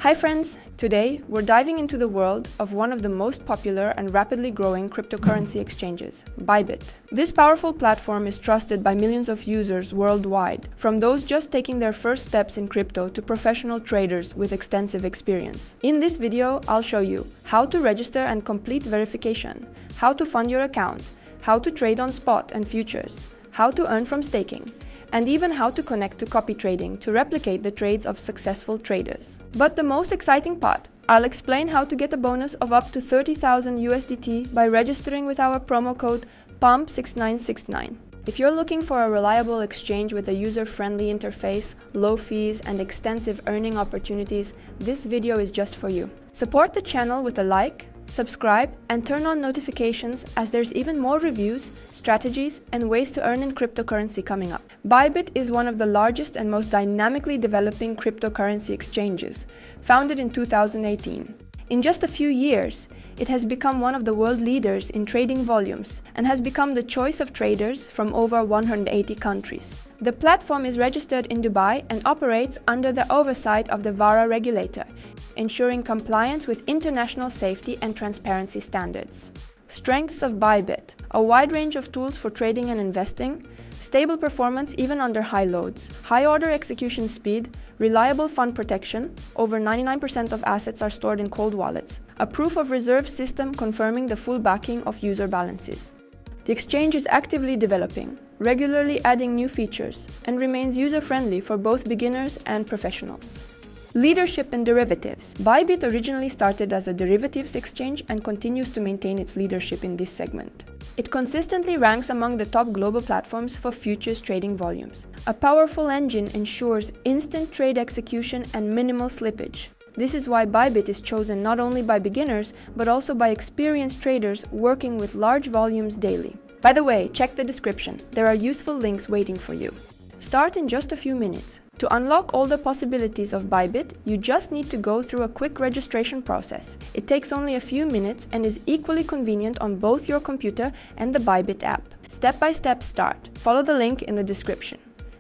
Hi friends! Today we're diving into the world of one of the most popular and rapidly growing cryptocurrency exchanges, Bybit. This powerful platform is trusted by millions of users worldwide, from those just taking their first steps in crypto to professional traders with extensive experience. In this video, I'll show you how to register and complete verification, how to fund your account, how to trade on spot and futures, how to earn from staking, and even how to connect to copy trading to replicate the trades of successful traders. But the most exciting part, I'll explain how to get a bonus of up to 30,000 USDT by registering with our promo code PUMP6969. If you're looking for a reliable exchange with a user-friendly interface, low fees, and extensive earning opportunities, this video is just for you. Support the channel with a like, subscribe, and turn on notifications as there's even more reviews, strategies, and ways to earn in cryptocurrency coming up. Bybit is one of the largest and most dynamically developing cryptocurrency exchanges, founded in 2018. In just a few years, it has become one of the world leaders in trading volumes and has become the choice of traders from over 180 countries. The platform is registered in Dubai and operates under the oversight of the VARA regulator, ensuring compliance with international safety and transparency standards. Strengths of Bybit: a wide range of tools for trading and investing, stable performance even under high loads, high order execution speed, reliable fund protection, over 99% of assets are stored in cold wallets, a proof of reserve system confirming the full backing of user balances. The exchange is actively developing, regularly adding new features, and remains user-friendly for both beginners and professionals. Leadership in derivatives. Bybit originally started as a derivatives exchange and continues to maintain its leadership in this segment. It consistently ranks among the top global platforms for futures trading volumes. A powerful engine ensures instant trade execution and minimal slippage. This is why Bybit is chosen not only by beginners, but also by experienced traders working with large volumes daily. By the way, check the description. There are useful links waiting for you. Start in just a few minutes. To unlock all the possibilities of Bybit, you just need to go through a quick registration process. It takes only a few minutes and is equally convenient on both your computer and the Bybit app. Step-by-step start. Follow the link in the description.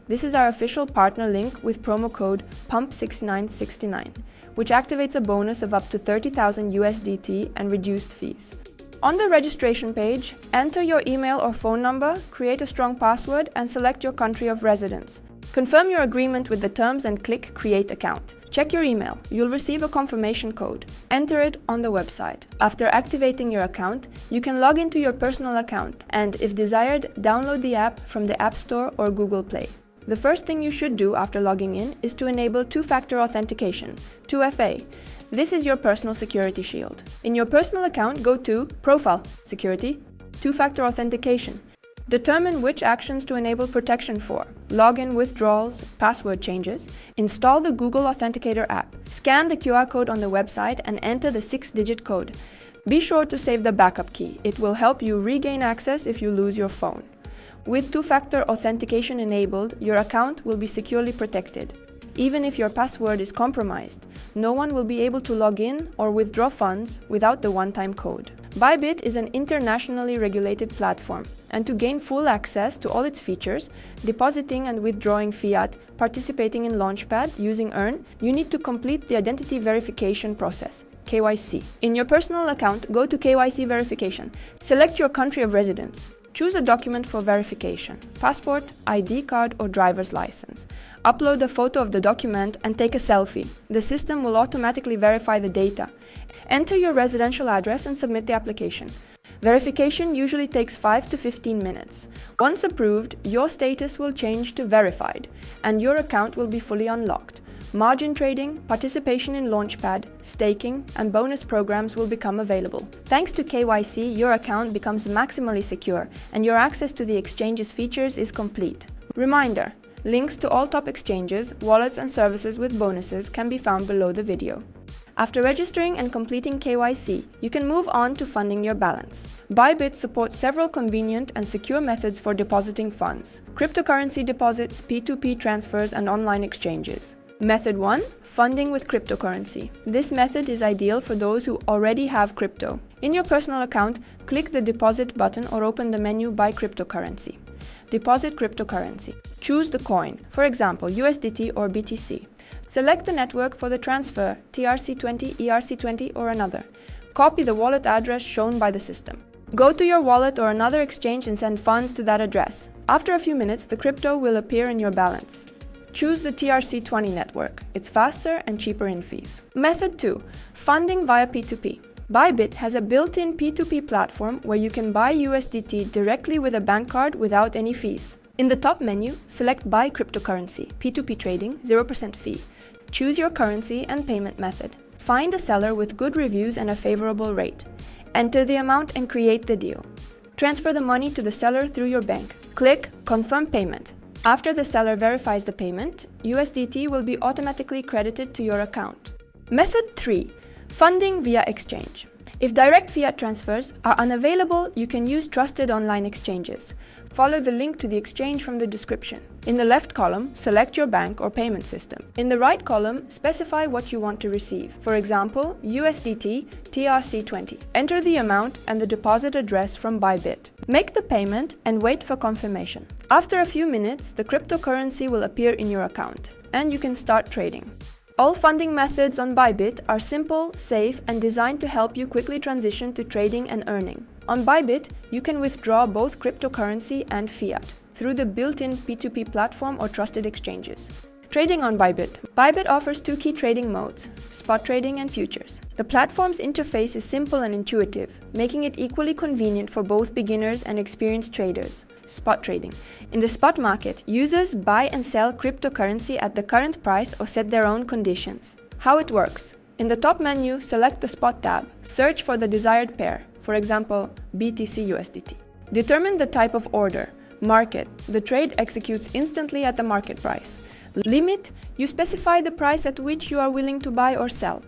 This is our official partner link with promo code PUMP6969, which activates a bonus of up to 30,000 USDT and reduced fees. On the registration page, enter your email or phone number, create a strong password, and select your country of residence. Confirm your agreement with the terms and click Create Account. Check your email. You'll receive a confirmation code. Enter it on the website. After activating your account, you can log into your personal account and, if desired, download the app from the App Store or Google Play. The first thing you should do after logging in is to enable two-factor authentication, 2FA. This is your personal security shield. In your personal account, go to Profile, Security, Two-factor authentication. Determine which actions to enable protection for. Login withdrawals, password changes. Install the Google Authenticator app. Scan the QR code on the website and enter the 6-digit code. Be sure to save the backup key. It will help you regain access if you lose your phone. With two-factor authentication enabled, your account will be securely protected. Even if your password is compromised, no one will be able to log in or withdraw funds without the one-time code. Bybit is an internationally regulated platform, and to gain full access to all its features, depositing and withdrawing fiat, participating in Launchpad using Earn, you need to complete the identity verification process, KYC. In your personal account, go to KYC verification. Select your country of residence. Choose a document for verification: passport, ID card, or driver's license. Upload a photo of the document and take a selfie. The system will automatically verify the data. Enter your residential address and submit the application. Verification usually takes 5 to 15 minutes. Once approved, your status will change to verified, and your account will be fully unlocked. Margin trading, participation in Launchpad, staking, and bonus programs will become available. Thanks to KYC, your account becomes maximally secure, and your access to the exchange's features is complete. Reminder: links to all top exchanges, wallets, and services with bonuses can be found below the video. After registering and completing KYC, you can move on to funding your balance. Bybit supports several convenient and secure methods for depositing funds: cryptocurrency deposits, P2P transfers, and online exchanges. Method 1. Funding with cryptocurrency. This method is ideal for those who already have crypto. In your personal account, click the Deposit button or open the menu Buy Cryptocurrency. Deposit cryptocurrency. Choose the coin, for example USDT or BTC. Select the network for the transfer, TRC20, ERC20 or another. Copy the wallet address shown by the system. Go to your wallet or another exchange and send funds to that address. After a few minutes, the crypto will appear in your balance. Choose the TRC20 network. It's faster and cheaper in fees. Method 2. Funding via P2P. Bybit has a built-in P2P platform where you can buy USDT directly with a bank card without any fees. In the top menu, select Buy Cryptocurrency, P2P trading, 0% fee. Choose your currency and payment method. Find a seller with good reviews and a favorable rate. Enter the amount and create the deal. Transfer the money to the seller through your bank. Click Confirm Payment. After the seller verifies the payment, USDT will be automatically credited to your account. Method 3. Funding via exchange. If direct fiat transfers are unavailable, you can use trusted online exchanges. Follow the link to the exchange from the description. In the left column, select your bank or payment system. In the right column, specify what you want to receive. For example, USDT TRC20. Enter the amount and the deposit address from Bybit. Make the payment and wait for confirmation. After a few minutes, the cryptocurrency will appear in your account, and you can start trading. All funding methods on Bybit are simple, safe, and designed to help you quickly transition to trading and earning. On Bybit, you can withdraw both cryptocurrency and fiat through the built-in P2P platform or trusted exchanges. Trading on Bybit. Bybit offers two key trading modes, spot trading and futures. The platform's interface is simple and intuitive, making it equally convenient for both beginners and experienced traders. Spot trading. In the spot market, users buy and sell cryptocurrency at the current price or set their own conditions. How it works. In the top menu, select the Spot tab. Search for the desired pair, for example, BTC USDT. Determine the type of order. Market. The trade executes instantly at the market price. Limit. You specify the price at which you are willing to buy or sell.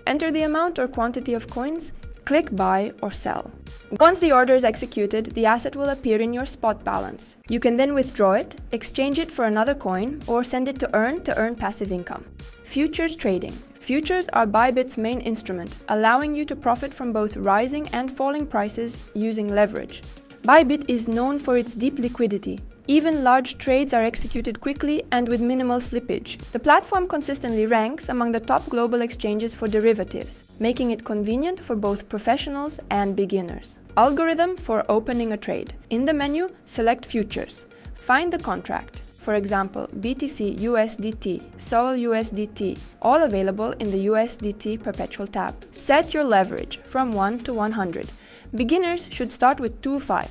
Enter the amount or quantity of coins. Click Buy or Sell. Once the order is executed, the asset will appear in your spot balance. You can then withdraw it, exchange it for another coin, or send it to earn passive income. Futures trading. Futures are Bybit's main instrument, allowing you to profit from both rising and falling prices using leverage. Bybit is known for its deep liquidity. Even large trades are executed quickly and with minimal slippage. The platform consistently ranks among the top global exchanges for derivatives, making it convenient for both professionals and beginners. Algorithm for opening a trade. In the menu, select Futures. Find the contract. For example, BTC USDT, Sol USDT, all available in the USDT Perpetual tab. Set your leverage from 1 to 100. Beginners should start with 2.5.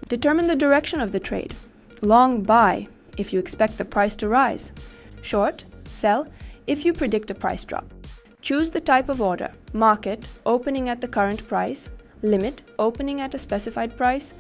Determine the direction of the trade. Long buy, if you expect the price to rise. Short, sell, if you predict a price drop. Choose the type of order. Market, opening at the current price. Limit, opening at a specified price.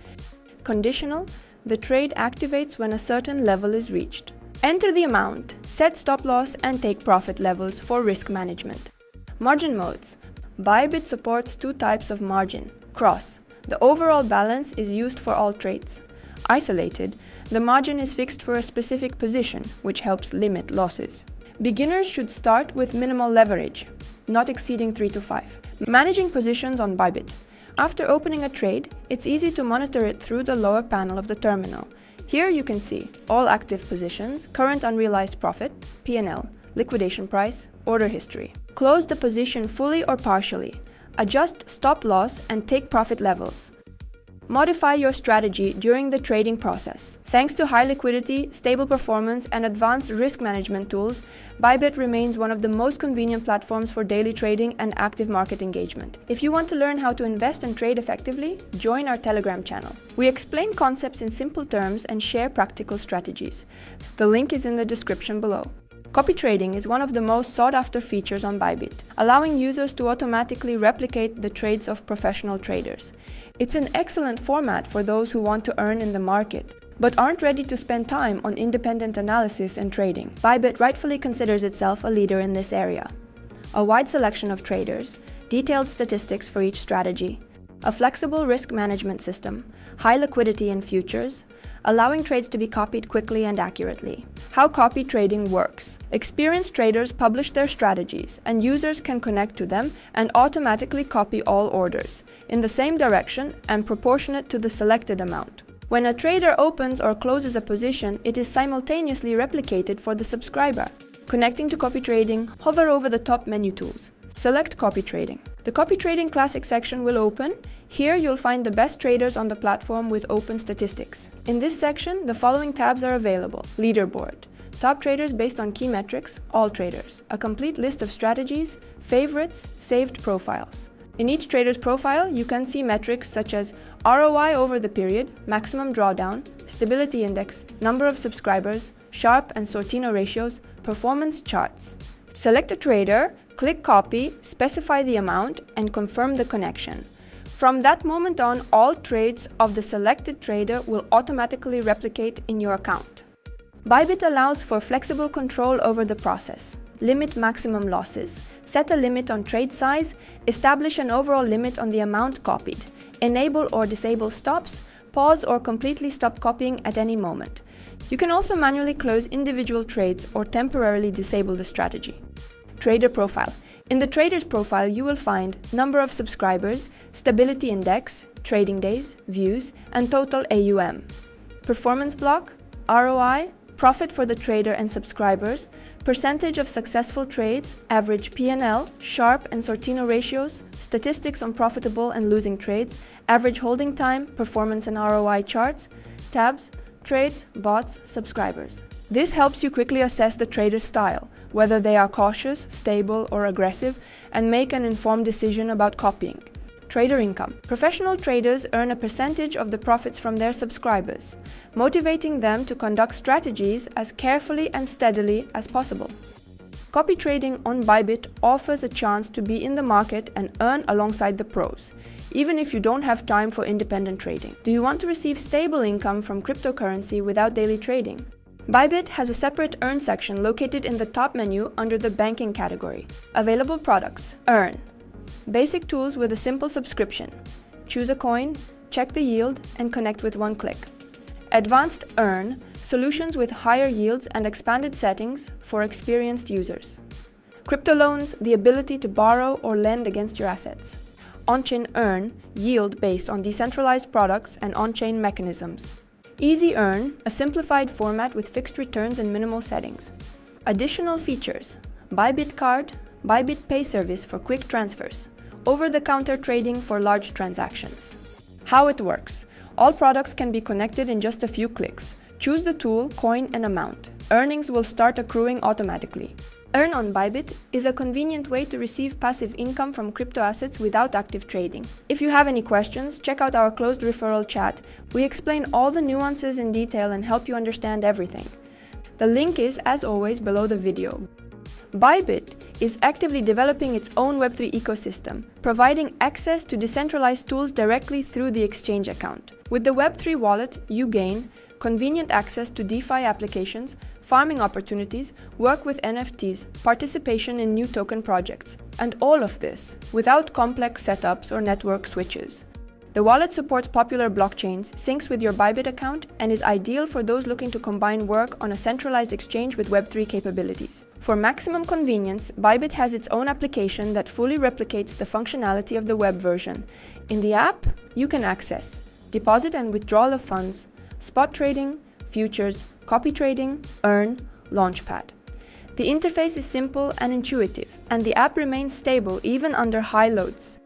Conditional, the trade activates when a certain level is reached. Enter the amount, set stop loss and take profit levels for risk management. Margin modes. Bybit supports two types of margin. Cross, the overall balance is used for all trades. Isolated, the margin is fixed for a specific position, which helps limit losses. Beginners should start with minimal leverage, not exceeding 3 to 5. Managing positions on Bybit. After opening a trade, it's easy to monitor it through the lower panel of the terminal. Here you can see all active positions, current unrealized profit, P&L, liquidation price, order history. Close the position fully or partially. Adjust stop loss and take profit levels. Modify your strategy during the trading process. Thanks to high liquidity, stable performance, and advanced risk management tools, Bybit remains one of the most convenient platforms for daily trading and active market engagement. If you want to learn how to invest and trade effectively, join our Telegram channel. We explain concepts in simple terms and share practical strategies. The link is in the description below. Copy trading is one of the most sought-after features on Bybit, allowing users to automatically replicate the trades of professional traders. It's an excellent format for those who want to earn in the market, but aren't ready to spend time on independent analysis and trading. Bybit rightfully considers itself a leader in this area. A wide selection of traders, detailed statistics for each strategy, a flexible risk management system, high liquidity in futures, allowing trades to be copied quickly and accurately. How copy trading works. Experienced traders publish their strategies, and users can connect to them and automatically copy all orders, in the same direction and proportionate to the selected amount. When a trader opens or closes a position, it is simultaneously replicated for the subscriber. Connecting to copy trading, hover over the top menu tools. Select Copy Trading. The Copy Trading Classic section will open. Here you'll find the best traders on the platform with open statistics. In this section, the following tabs are available. Leaderboard. Top traders based on key metrics, all traders. A complete list of strategies, favorites, saved profiles. In each trader's profile, you can see metrics such as ROI over the period, maximum drawdown, stability index, number of subscribers, Sharpe and Sortino ratios, performance charts. Select a trader, click Copy, specify the amount, and confirm the connection. From that moment on, all trades of the selected trader will automatically replicate in your account. Bybit allows for flexible control over the process. Limit maximum losses, set a limit on trade size, establish an overall limit on the amount copied, enable or disable stops, pause or completely stop copying at any moment. You can also manually close individual trades or temporarily disable the strategy. Trader profile. In the trader's profile, you will find number of subscribers, stability index, trading days, views, and total AUM. Performance block, ROI, profit for the trader and subscribers, percentage of successful trades, average P&L, Sharpe and Sortino ratios, statistics on profitable and losing trades, average holding time, performance and ROI charts, tabs, trades, bots, subscribers. This helps you quickly assess the trader's style, whether they are cautious, stable, or aggressive, and make an informed decision about copying. Trader income. Professional traders earn a percentage of the profits from their subscribers, motivating them to conduct strategies as carefully and steadily as possible. Copy trading on Bybit offers a chance to be in the market and earn alongside the pros, even if you don't have time for independent trading. Do you want to receive stable income from cryptocurrency without daily trading? Bybit has a separate Earn section located in the top menu under the Banking category. Available products. Earn. Basic tools with a simple subscription. Choose a coin, check the yield, and connect with one click. Advanced Earn. Solutions with higher yields and expanded settings for experienced users. Crypto loans. The ability to borrow or lend against your assets. On-chain Earn. Yield based on decentralized products and on-chain mechanisms. Easy Earn, a simplified format with fixed returns and minimal settings. Additional features: Bybit Card, Bybit Pay service for quick transfers, over-the-counter trading for large transactions. How it works: all products can be connected in just a few clicks. Choose the tool, coin, and amount. Earnings will start accruing automatically. Earn on Bybit is a convenient way to receive passive income from crypto assets without active trading. If you have any questions, check out our closed referral chat. We explain all the nuances in detail and help you understand everything. The link is, as always, below the video. Bybit is actively developing its own Web3 ecosystem, providing access to decentralized tools directly through the exchange account. With the Web3 Wallet, you gain convenient access to DeFi applications, farming opportunities, work with NFTs, participation in new token projects, and all of this without complex setups or network switches. The wallet supports popular blockchains, syncs with your Bybit account, and is ideal for those looking to combine work on a centralized exchange with Web3 capabilities. For maximum convenience, Bybit has its own application that fully replicates the functionality of the web version. In the app, you can access deposit and withdrawal of funds, spot trading, futures, copy trading, Earn, Launchpad. The interface is simple and intuitive, and the app remains stable even under high loads.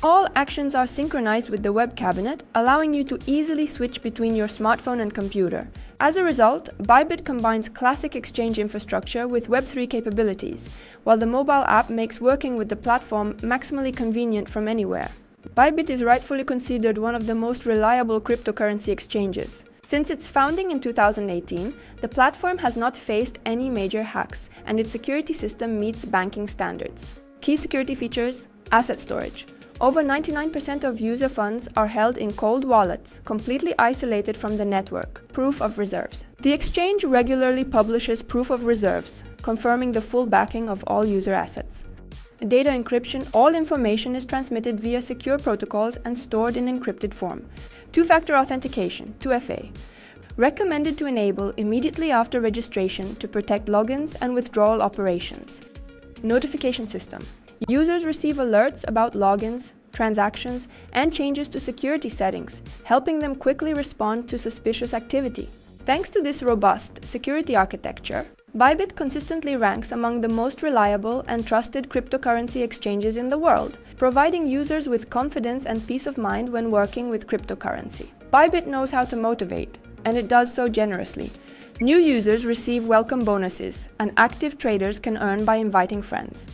All actions are synchronized with the web cabinet, allowing you to easily switch between your smartphone and computer. As a result, Bybit combines classic exchange infrastructure with Web3 capabilities, while the mobile app makes working with the platform maximally convenient from anywhere. Bybit is rightfully considered one of the most reliable cryptocurrency exchanges. Since its founding in 2018, the platform has not faced any major hacks, and its security system meets banking standards. Key security features: asset storage. Over 99% of user funds are held in cold wallets, completely isolated from the network. Proof of reserves. The exchange regularly publishes proof of reserves, confirming the full backing of all user assets. Data encryption. All information is transmitted via secure protocols and stored in encrypted form. Two-factor authentication, 2FA. Recommended to enable immediately after registration to protect logins and withdrawal operations. Notification system. Users receive alerts about logins, transactions, and changes to security settings, helping them quickly respond to suspicious activity. Thanks to this robust security architecture, Bybit consistently ranks among the most reliable and trusted cryptocurrency exchanges in the world, providing users with confidence and peace of mind when working with cryptocurrency. Bybit knows how to motivate, and it does so generously. New users receive welcome bonuses, and active traders can earn by inviting friends.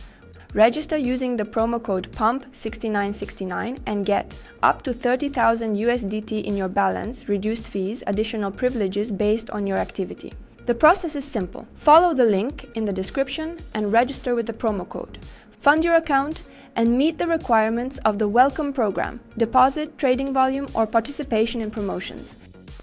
Register using the promo code PUMP6969 and get up to 30,000 USDT in your balance, reduced fees, additional privileges based on your activity. The process is simple. Follow the link in the description and register with the promo code. Fund your account and meet the requirements of the welcome program, deposit, trading volume, or participation in promotions.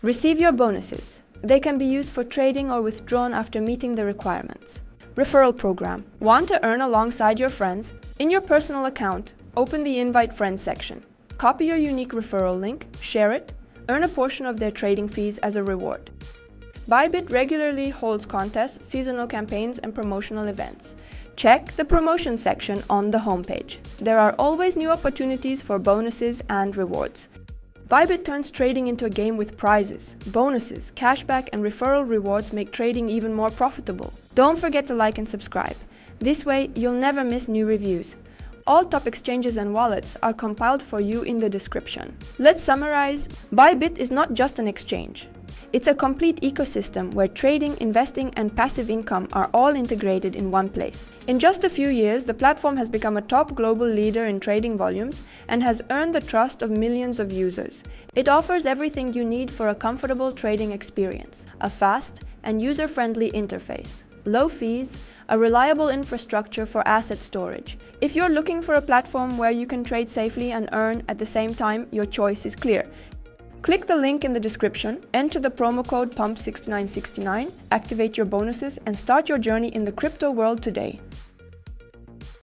Receive your bonuses. They can be used for trading or withdrawn after meeting the requirements. Referral Program. Want to earn alongside your friends? In your personal account, open the Invite Friends section. Copy your unique referral link, share it, earn a portion of their trading fees as a reward. Bybit regularly holds contests, seasonal campaigns, and promotional events. Check the promotion section on the homepage. There are always new opportunities for bonuses and rewards. Bybit turns trading into a game with prizes. Bonuses, cashback, and referral rewards make trading even more profitable. Don't forget to like and subscribe. This way, you'll never miss new reviews. All top exchanges and wallets are compiled for you in the description. Let's summarize. Bybit is not just an exchange. It's a complete ecosystem where trading, investing, and passive income are all integrated in one place. In just a few years, the platform has become a top global leader in trading volumes and has earned the trust of millions of users. It offers everything you need for a comfortable trading experience: a fast and user-friendly interface, low fees, a reliable infrastructure for asset storage. If you're looking for a platform where you can trade safely and earn at the same time, your choice is clear. Click the link in the description, enter the promo code PUMP6969, activate your bonuses, and start your journey in the crypto world today.